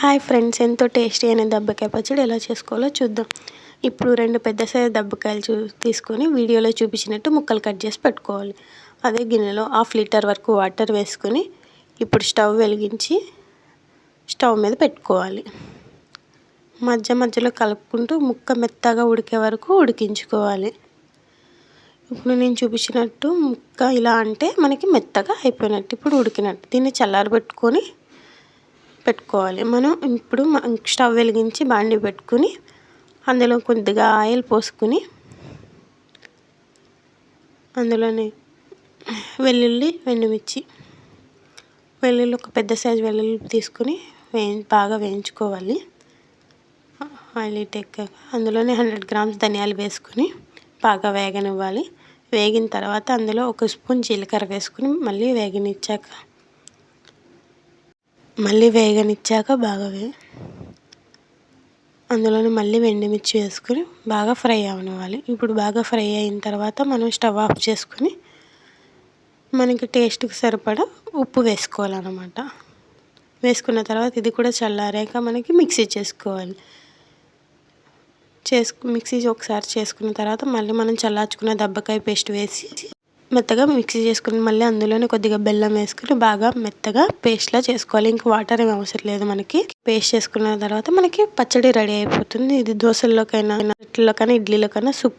Hi friends, ఎంతో tasty అయిన దబ్బకాయ పచ్చడి ఎలా చేసుకోవాలో చూద్దాం. ఇప్పుడు 2 పెద్ద సైజు దబ్బకాయలు తీసుకొని వీడియోలో చూపించినట్టు ముక్కలు కట్ చేసి పెట్టుకోవాలి. అదే గిన్నెలో 1/2 లీటర్ వరకు వాటర్ వేసుకొని ఇప్పుడు స్టవ్ వెలిగించి స్టవ్ మీద పెట్టుకోవాలి. మధ్య మధ్యలో కలుపుకుంటూ ముక్క మెత్తగా ఉడికే వరకు ఉడికించుకోవాలి. ఇప్పుడు నేను చూపించినట్టు ముక్క ఇలా అంటే మనకి మెత్తగా అయిపోయినట్టు, ఇప్పుడు ఉడికినట్టు. దీన్ని చల్లారబెట్టుకొని పెట్టుకోవాలి. మనం ఇప్పుడు స్టవ్ వెలిగించి బాండీ పెట్టుకుని అందులో కొద్దిగా ఆయిల్ పోసుకుని అందులోనే వెల్లుల్లి, ఎండుమిర్చి, వెల్లుల్లి ఒక పెద్ద సైజు వెల్లుల్లి తీసుకుని బాగా వేయించుకోవాలి. ఆయిల్ ఎక్కాక అందులోనే 100 గ్రామ్స్ ధనియాలు వేసుకుని బాగా వేగనివ్వాలి. వేగిన తర్వాత అందులో 1 స్పూన్ జీలకర్ర వేసుకుని మళ్ళీ వేగనిచ్చాక అందులోనే మళ్ళీ ఎండుమిర్చి వేసుకుని బాగా ఫ్రై అవనివ్వాలి. ఇప్పుడు బాగా ఫ్రై అయిన తర్వాత మనం స్టవ్ ఆఫ్ చేసుకుని మనకి టేస్ట్కి సరిపడా ఉప్పు వేసుకోవాలన్నమాట. వేసుకున్న తర్వాత ఇది కూడా చల్లారాక మనకి మిక్సీ చేసుకోవాలి. మిక్సీ ఒకసారి చేసుకున్న తర్వాత మళ్ళీ మనం చల్లార్చుకున్న దబ్బకాయ పేస్ట్ వేసి మెత్తగా మిక్సీ చేసుకుని మళ్ళీ అందులోనే కొద్దిగా బెల్లం వేసుకుని బాగా మెత్తగా పేస్ట్లా చేసుకోవాలి. ఇంక వాటర్ ఏమి అవసరం లేదు. మనకి పేస్ట్ చేసుకున్న తర్వాత మనకి పచ్చడి రెడీ అయిపోతుంది. ఇది దోశల్లోకైనా, ఇడ్లీలోకైనా సూప్